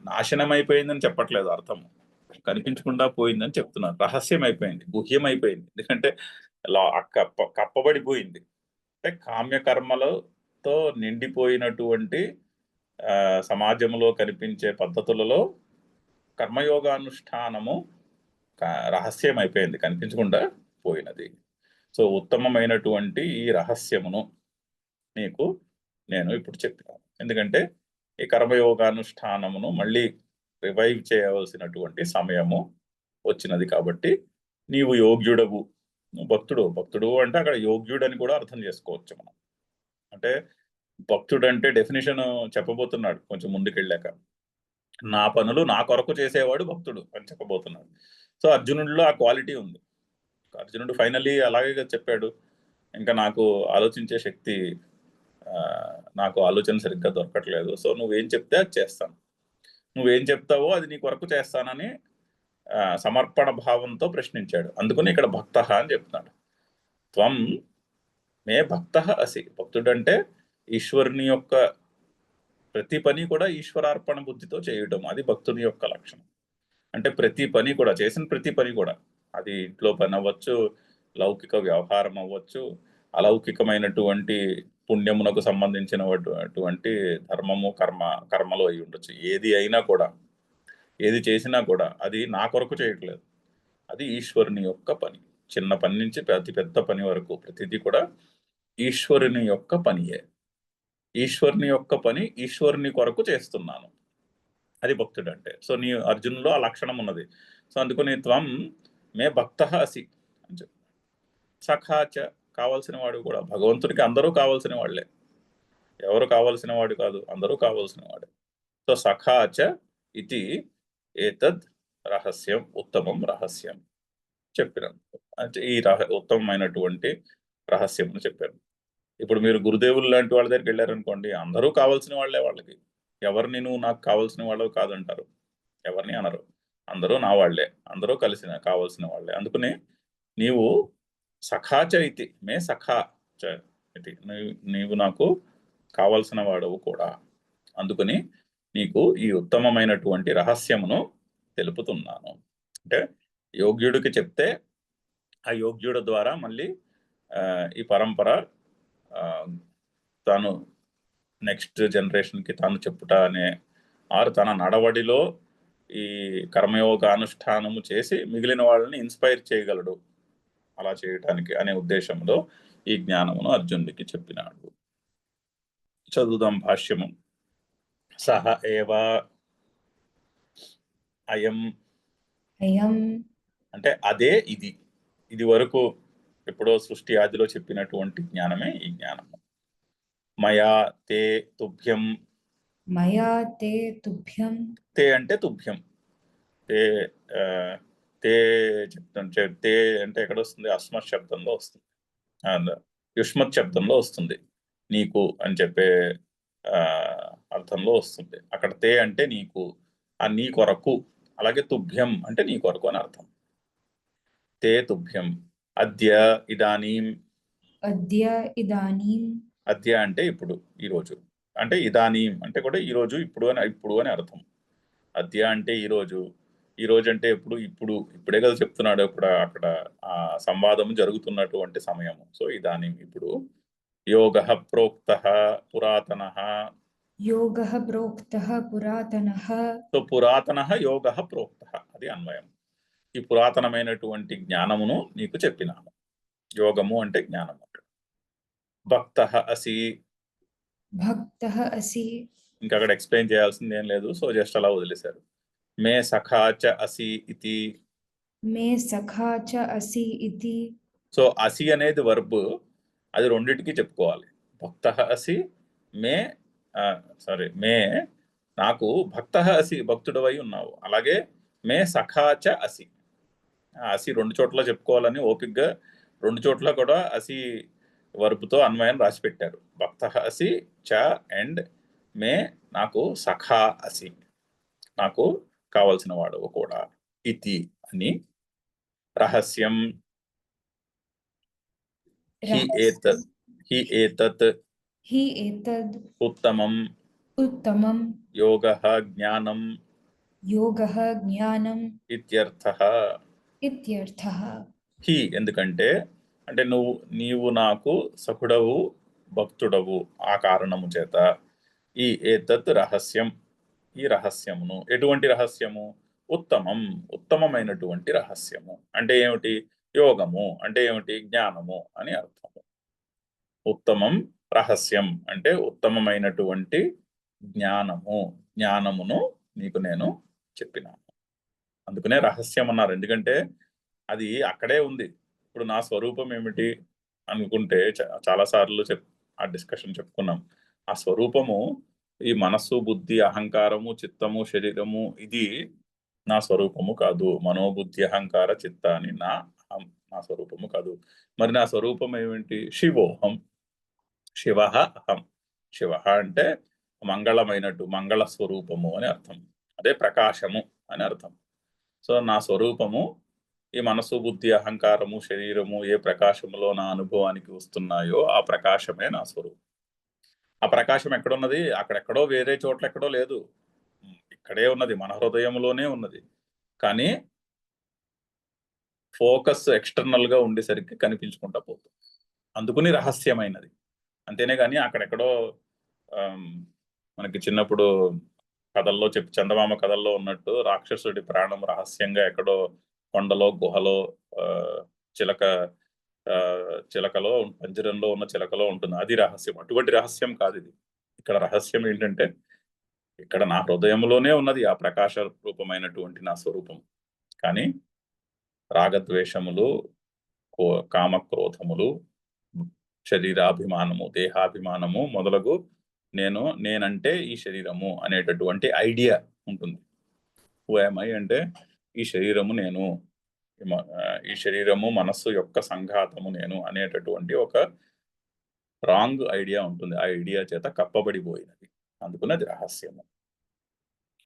నాశనం అయిపోయిందని చెప్పట్లేదు అర్థం, కనిపించకుండా పోయిందని చెప్తున్నారు. రహస్యం అయిపోయింది, గుహ్యం అయిపోయింది. ఎందుకంటే కప్పబడిపోయింది. అంటే కామ్యకర్మలతో నిండిపోయినటువంటి సమాజంలో కనిపించే పద్ధతులలో కర్మయోగానుష్ఠానము రహస్యం అయిపోయింది, కనిపించకుండా పోయినది. సో ఉత్తమమైనటువంటి ఈ రహస్యమును నీకు నేను ఇప్పుడు చెప్పినాను. ఎందుకంటే ఈ కర్మయోగానుష్ఠానమును మళ్ళీ రివైవ్ చేయవలసినటువంటి సమయము వచ్చినది కాబట్టి నీవు యోగ్యుడవు. భక్తుడు అంటే అక్కడ యోగ్యుడని కూడా అర్థం చేసుకోవచ్చు మనం. అంటే భక్తుడు అంటే డెఫినేషన్ చెప్పబోతున్నాడు కొంచెం ముందుకెళ్ళాక. నా పనులు నా కొరకు చేసేవాడు భక్తుడు అని చెప్పబోతున్నాడు. సో అర్జునుడిలో ఆ క్వాలిటీ ఉంది. అర్జునుడు ఫైనల్లీ అలాగే చెప్పాడు, ఇంకా నాకు ఆలోచించే శక్తి, నాకు ఆలోచన సరిగ్గా దొరకట్లేదు, సో నువ్వేం చెప్తే అది చేస్తాను, నువ్వేం చెప్తావో అది నీ కొరకు చేస్తానని సమర్పణ భావంతో ప్రశ్నించాడు. అందుకని ఇక్కడ భక్త అని చెప్తున్నాడు. త్వం మే భక్త అసి. భక్తుడంటే ఈశ్వరుని యొక్క ప్రతి పని కూడా ఈశ్వరార్పణ బుద్ధితో చేయటం, అది భక్తుని యొక్క లక్షణం. అంటే ప్రతి పని కూడా, చేసిన ప్రతి పని కూడా, అది ఇంట్లో పని అవ్వచ్చు, లౌకిక వ్యవహారం అవ్వచ్చు, అలౌకికమైనటువంటి పుణ్యమునకు సంబంధించినటువంటి ధర్మము కర్మలు అయి ఉండొచ్చు. ఏది అయినా కూడా, ఏది చేసినా కూడా అది నా కొరకు చేయట్లేదు, అది ఈశ్వరుని యొక్క పని. చిన్న పని నుంచి అతి పెద్ద పని వరకు ప్రతిదీ కూడా ఈశ్వరుని యొక్క పనియే. ఈశ్వరుని యొక్క పని ఈశ్వరుని కొరకు చేస్తున్నాను, అది భక్తుడు అంటే. సో నీ అర్జునులో ఆ లక్షణం ఉన్నది. సో అందుకని త్వం మే భక్త అసి అని చెప్పి. సఖాచ, కావలసిన వాడు కూడా. భగవంతుడికి అందరూ కావలసిన వాళ్లే, ఎవరు కావలసిన వాడు కాదు, అందరూ కావలసిన వాడే. సో సఖాచ ఇది ఏతద్ రహస్యం, ఉత్తమం రహస్యం చెప్పినాను. అంటే ఈ ఉత్తమమైనటువంటి రహస్యం చెప్పారు. ఇప్పుడు మీరు గురుదేవులు లాంటి వాళ్ళ దగ్గరికి వెళ్ళారనుకోండి, అందరూ కావాల్సిన వాళ్లే, వాళ్ళకి ఎవరిని నువ్వు నాకు కావాల్సిన వాళ్ళు కాదంటారు, ఎవరిని అనరు, అందరూ నా వాళ్లే, అందరూ కలిసిన కావాల్సిన వాళ్లే. అందుకని నీవు సఖాచ ఇది మే సఖా చ ఇది, నీవు నాకు కావలసిన వాడవు కూడా. అందుకని నీకు ఈ ఉత్తమమైనటువంటి రహస్యమును తెలుపుతున్నాను. అంటే యోగ్యుడికి చెప్తే ఆ యోగ్యుడి ద్వారా మళ్ళీ ఈ పరంపర తాను నెక్స్ట్ జనరేషన్కి తాను చెప్పుట అనే, ఆరు తన నడవడిలో ఈ కర్మయోగ అనుష్ఠానము చేసి మిగిలిన వాళ్ళని ఇన్స్పైర్ చేయగలడు అలా చేయటానికి అనే ఉద్దేశంలో ఈ జ్ఞానమును అర్జునుడికి చెప్పినాడు. చదువుదాం భాష్యము. సహ ఏవ అయం,
అయం
అంటే అదే ఇది, ఇది వరకు ఎప్పుడో సృష్టి ఆదిలో చెప్పినటువంటి జ్ఞానమే ఈ జ్ఞానము. మయా తే తుభ్యం,
మయా తే తుభ్యం,
తే అంటే తుభ్యం, తే తే చెప్తాను. తే అంటే ఎక్కడ వస్తుంది? అస్మత్ శబ్దంలో వస్తుంది, యుష్మత్ శబ్దంలో వస్తుంది, నీకు అని చెప్పే అర్థంలో వస్తుంది. అక్కడ తే అంటే నీకు, ఆ నీ కొరకు. అలాగే తుభ్యం అంటే నీ కొరకు అని అర్థం. తే తుభ్యం అద్య ఇదానీం,
అద్య ఇదానీం,
అద్య అంటే ఇప్పుడు, ఈరోజు. అంటే ఇదానీం అంటే కూడా ఈరోజు, ఇప్పుడు అని అర్థం. అద్య అంటే ఈరోజు, ఈరోజు అంటే ఎప్పుడు? ఇప్పుడే కదా చెప్తున్నాడు. అక్కడ ఆ సంవాదం జరుగుతున్నటువంటి సమయము. సో ఇదానీం ఇప్పుడు. యోగః ప్రోక్తః పురాతనః,
యోగః ప్రోక్తః పురాతనః.
సో పురాతనః యోగః ప్రోక్తః, అది అన్వయం. ఈ పురాతనమైనటువంటి జ్ఞానమును నీకు చెప్పినాను. యోగము అంటే జ్ఞానము. భక్తః అసి,
భక్తః అసి,
ఇంకా అక్కడ ఎక్స్ప్లెయిన్ చేయాల్సింది ఏం లేదు, సో జస్ట్ అలా వదిలేశారు. మే సఖాచ అసి ఇతి,
మే సఖా చ అసి ఇతి.
సో అసి అనేది వర్బ్, అది రెండింటికి చెప్పుకోవాలి. భక్తః అసి, మే మే నాకు భక్తః అసి, భక్తుడవై ఉన్నావు. అలాగే మే సఖాచ అసి, అసి రెండు చోట్ల చెప్పుకోవాలని ఓపిక్గా రెండు చోట్ల కూడా అసి వర్బ్తో అన్వయం రాసి పెట్టారు. భక్తః అసి చ అండ్ మే నాకు సఖా అసి, నాకు కావలసిన వాడు కూడా. ఇతి అని రహస్యం. హి ఏతత్, హి ఏతత్
హి ఏతద్
ఉత్తమం,
ఉత్తమం
యోగః జ్ఞానం
యోగః జ్ఞానం
ఇత్యర్థః.
ఇత్యర్థః.
హి ఎందుకంటే, అంటే నీవు నాకు సఖుడవు, భక్తుడవు, ఆ కారణము చేత. ఈ ఏతత్ రహస్యం, ఈ రహస్యమును. ఎటువంటి రహస్యము? ఉత్తమం, ఉత్తమమైనటువంటి రహస్యము. అంటే ఏమిటి? యోగము అంటే ఏమిటి? జ్ఞానము అని అర్థము. ఉత్తమం రహస్యం అంటే ఉత్తమమైనటువంటి జ్ఞానమును నీకు నేను చెప్పినాను. అందుకనే రహస్యం అన్నారు. ఎందుకంటే అది అక్కడే ఉంది. ఇప్పుడు నా స్వరూపం ఏమిటి అనుకుంటే చాలా సార్లు ఆ డిస్కషన్ చెప్పుకున్నాం. ఆ స్వరూపము ఈ మనస్సు, బుద్ధి, అహంకారము, చిత్తము, శరీరము ఇది నా స్వరూపము కాదు. మనోబుద్ధి అహంకార చిత్త అని నా స్వరూపము కాదు. మరి నా స్వరూపం ఏమిటి? శివోహం, శివ అహం. శివ అంటే మంగళమైనట్టు, మంగళ స్వరూపము అని అర్థం. అదే ప్రకాశము అని అర్థం. సో నా స్వరూపము ఈ మనసు, బుద్ధి, అహంకారము, శరీరము ఏ ప్రకాశములో నా అనుభవానికి వస్తున్నాయో ఆ ప్రకాశమే నా స్వరూపం. ఆ ప్రకాశం ఎక్కడున్నది? అక్కడెక్కడో వేరే చోట్ల ఎక్కడో లేదు, ఇక్కడే ఉన్నది, మన హృదయంలోనే ఉన్నది. కానీ ఫోకస్ ఎక్స్టర్నల్ గా ఉండేసరికి కనిపించుకుంటా పోతుంది. అందుకుని రహస్యమైనది. అంతేనే కానీ అక్కడెక్కడో మనకి చిన్నప్పుడు కథల్లో చందమామ కథల్లో ఉన్నట్టు రాక్షసుడి ప్రాణం రహస్యంగా ఎక్కడో కొండలో, గుహలో, చిలకలో, పంజరంలో ఉన్న చిలకలో ఉంటుంది. అది రహస్యం. అటువంటి రహస్యం కాదు ఇది. ఇక్కడ రహస్యం ఏంటంటే ఇక్కడ నా హృదయంలోనే ఉన్నది ఆ ప్రకాశ రూపమైనటువంటి నా స్వరూపం. కానీ రాగద్వేషములు, కామక్రోధములు, శరీరాభిమానము, దేహాభిమానము మొదలగు నేనంటే ఈ శరీరము అనేటటువంటి ఐడియా ఉంటుంది. హుఐ అంటే ఈ శరీరము నేను, ఈ శరీరము మనస్సు యొక్క సంఘాతము నేను అనేటటువంటి ఒక రాంగ్ ఐడియా ఉంటుంది. ఆ ఐడియా చేత కప్పబడిపోయినది. అందుకున్నది రహస్యము.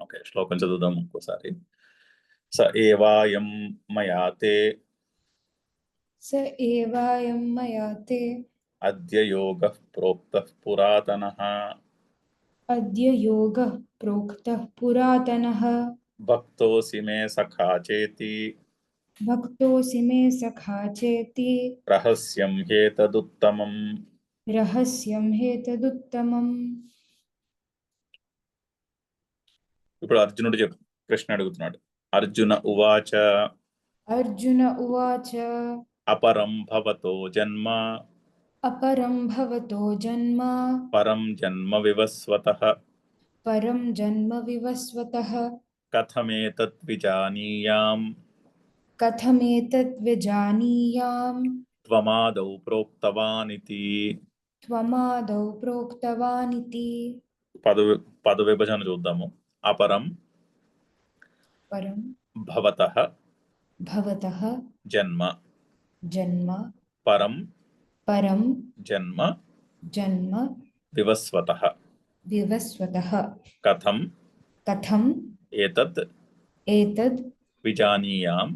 ఓకే, శ్లోకం చదువుదాం ఇంకోసారి. స ఏవాయం మయాతే అద్య యోగః ప్రోక్తః పురాతనః భక్తోసి మే సఖా చేతి రహస్యం హేతదుత్తమం. ఇప్పుడు అర్జునుడు కృష్ణ అడుగుతున్నాడు. అర్జున ఉవాచ అపరం భవతో జన్మ పరం జన్మ వివస్వతః కథమేతత్ విజానీయాం త్వమాదౌ ప్రోక్తవానితి. పద విభజన చూద్దాము. అపరం భవతః జన్మ పరం జన్మ వివస్వతః కథం ఏతత్ విజానీయాం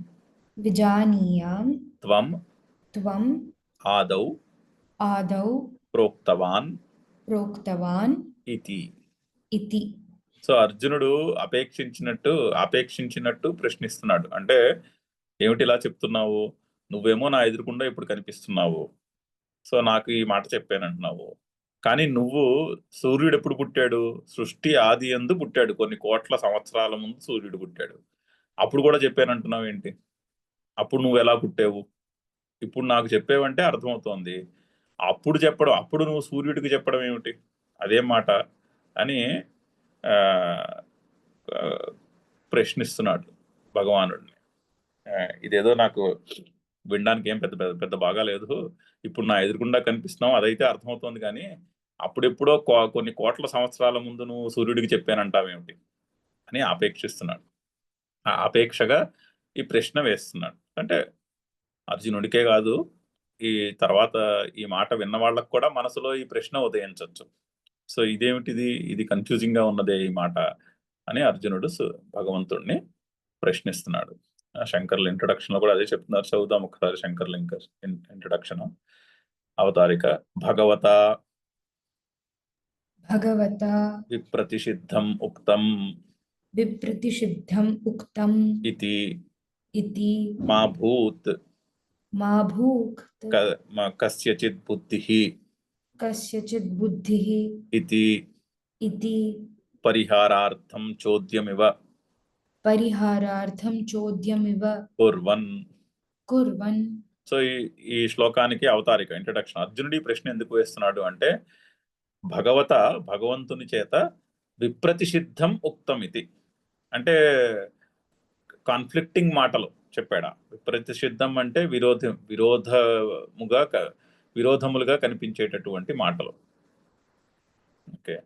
త్వం ఆదౌ ప్రోక్తవాన్ ఇతి. సో అర్జునుడు అపేక్షించినట్టు ప్రశ్నిస్తున్నాడు. అంటే ఏమిటి ఇలా చెప్తున్నావు? నువ్వేమో నా ఎదురుకుండా ఇప్పుడు కనిపిస్తున్నావు, సో నాకు ఈ మాట చెప్పానంటున్నావు. కానీ నువ్వు సూర్యుడు ఎప్పుడు పుట్టాడు? సృష్టి ఆది యందు పుట్టాడు. కొన్ని కోట్ల సంవత్సరాల ముందు సూర్యుడు పుట్టాడు. అప్పుడు కూడా చెప్పానంటున్నావు ఏంటి? అప్పుడు నువ్వు ఎలా పుట్టావు? ఇప్పుడు నాకు చెప్పేవంటే అర్థమవుతోంది. అప్పుడు నువ్వు సూర్యుడికి చెప్పడం ఏమిటి? అదేం మాట అని ప్రశ్నిస్తున్నాడు భగవానుడిని. ఇదేదో నాకు వినడానికి ఏం పెద్ద పెద్ద బాగా లేదు. ఇప్పుడు నా ఎదురుకుండా కనిపిస్తున్నావు, అదైతే అర్థమవుతోంది. కానీ అప్పుడెప్పుడో కొన్ని కోట్ల సంవత్సరాల ముందు నువ్వు సూర్యుడికి చెప్పానంటావేమిటి అని ఆపేక్షిస్తున్నాడు. ఆ అపేక్షగా ఈ ప్రశ్న వేస్తున్నాడు. అంటే అర్జునుడికే కాదు, ఈ తర్వాత ఈ మాట విన్న వాళ్ళకు కూడా మనసులో ఈ ప్రశ్న ఉదయించవచ్చు. సో ఇదేమిటిది, ఇది కన్ఫ్యూజింగ్ గా ఉన్నదే ఈ మాట అని అర్జునుడు భగవంతుడిని ప్రశ్నిస్తున్నాడు. శంకర్ల ఇంట్రొడక్షన్ లో కూడా అదే చెప్తున్నారు. చదువుదాం ఒకసారి శంకర్ల ఇంట్రొడక్షన్. అవతారిక. భగవత విప్రతిషిద్ధం ఉక్తం ఇతి మా భూత్ కస్యచిత్ బుద్ధిః ఇతి పరిహారార్థం చోద్యమివ కుర్వన్
कुर्वन्
సో ఈ శ్లోకానికి అవతారిక ఇంట్రడక్షన్. అర్జునుడి ప్రశ్న ఎందుకు వేస్తున్నాడు అంటే, భగవంతుని చేత విప్రతిషిద్ధం ఉక్తం ఇది, అంటే కాన్ఫ్లిక్టింగ్ మాటలు చెప్పాడా. విప్రతిషిద్ధం అంటే విరోధములుగా కనిపించేటటువంటి మాటలు. ఓకే,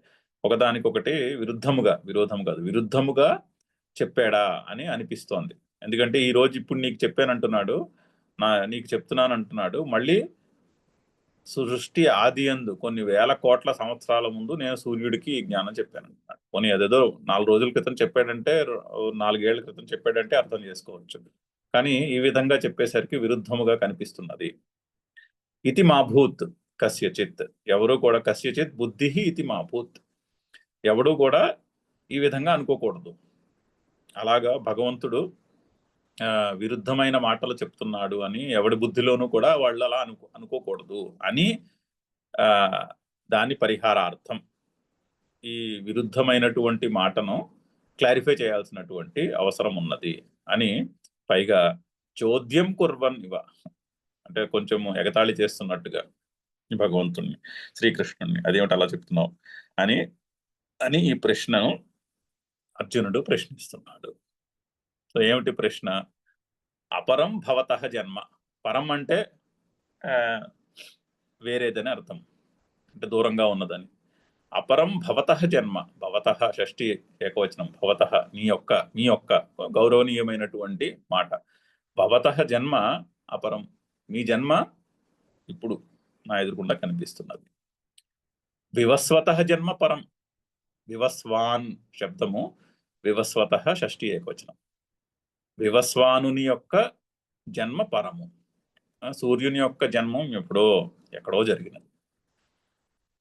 ఒకదానికొకటి విరుద్ధముగా చెప్పాడా అని అనిపిస్తోంది. ఎందుకంటే ఈ రోజు ఇప్పుడు నీకు చెప్పానంటున్నాడు, నీకు చెప్తున్నాను అంటున్నాడు. మళ్ళీ సృష్టి ఆది యందు కొన్ని వేల కోట్ల సంవత్సరాల ముందు నేను సూర్యుడికి ఈ జ్ఞానం చెప్పాను అంటున్నాడు. పోనీ అదేదో 4 రోజుల క్రితం చెప్పాడంటే, 4 ఏళ్ల క్రితం చెప్పాడంటే అర్థం చేసుకోవచ్చు. కానీ ఈ విధంగా చెప్పేసరికి విరుద్ధముగా కనిపిస్తున్నది. ఇది మాభూత్ కస్యచిత్, ఎవరు కూడా కస్యచిత్ బుద్ధి ఇది మాభూత్, ఎవడు కూడా ఈ విధంగా అనుకోకూడదు. అలాగా భగవంతుడు విరుద్ధమైన మాటలు చెప్తున్నాడు అని ఎవడి బుద్ధిలోనూ కూడా వాళ్ళు అలా అనుకోకూడదు అని దాని పరిహారార్థం ఈ విరుద్ధమైనటువంటి మాటను క్లారిఫై చేయాల్సినటువంటి అవసరం ఉన్నది అని. పైగా చోద్యం కుర్వన్ ఇవ, అంటే కొంచెం ఎగతాళి చేస్తున్నట్టుగా భగవంతుణ్ణి, శ్రీకృష్ణుణ్ణి, అదేమిటి అలా చెప్తున్నావు అని ఈ ప్రశ్నను అర్జునుడు ప్రశ్నిస్తున్నాడు. సో ఏమిటి ప్రశ్న? అపరం భవతః జన్మ. పరం అంటే వేరేదని అర్థం, అంటే దూరంగా ఉన్నదని. అపరం భవతః జన్మ, భవతః షష్ఠి ఏకవచనం, భవతః మీ యొక్క గౌరవనీయమైనటువంటి మాట. భవతః జన్మ అపరం, మీ జన్మ ఇప్పుడు నా ఎదురుకుండా కనిపిస్తున్నది. వివస్వతః జన్మ పరం, వివస్వాన్ శబ్దము, వివస్వతః షష్ఠి ఏకవచనం. వివస్వానుని యొక్క జన్మ పరము, సూర్యుని యొక్క జన్మం ఎక్కడో జరిగినది.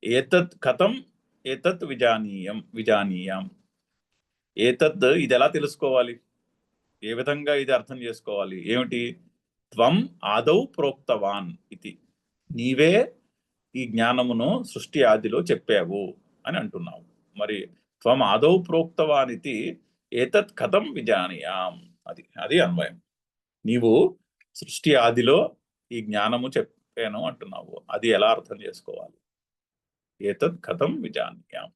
ఏతత్ కథం ఏతత్ విజానీయం, ఏతత్ ఇది ఎలా తెలుసుకోవాలి, ఏ విధంగా ఇది అర్థం చేసుకోవాలి? ఏమిటి? త్వం ఆదౌ ప్రోక్తవాన్ ఇది, నీవే ఈ జ్ఞానమును సృష్టి ఆదిలో చెప్పావు అని అంటున్నావు. మరి త్వం ఆదౌ ప్రోక్తవాన్ ఇది ఏతత్ కథం విజానీయాం, అది అన్వయం. నీవు సృష్టి ఆదిలో ఈ జ్ఞానము చెప్పాను అంటున్నావు, అది ఎలా అర్థం చేసుకోవాలి? ఏతత్ కథం విజానీయాం,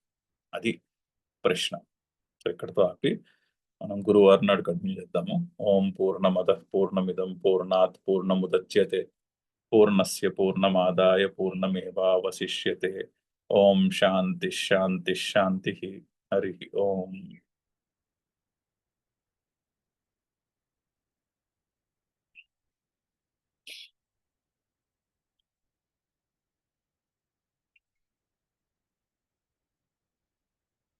అది ప్రశ్న. సో ఇక్కడతో ఆపి మనం గురువారం నాడు కంటిన్యూ చేద్దాము. ఓం పూర్ణమదః పూర్ణమిదం పూర్ణాత్ పూర్ణముదచ్యతే పూర్ణస్య పూర్ణమాదాయ పూర్ణమేవావశిష్యతే. ఓం శాంతి శాంతి శాంతి. హరి ఓం.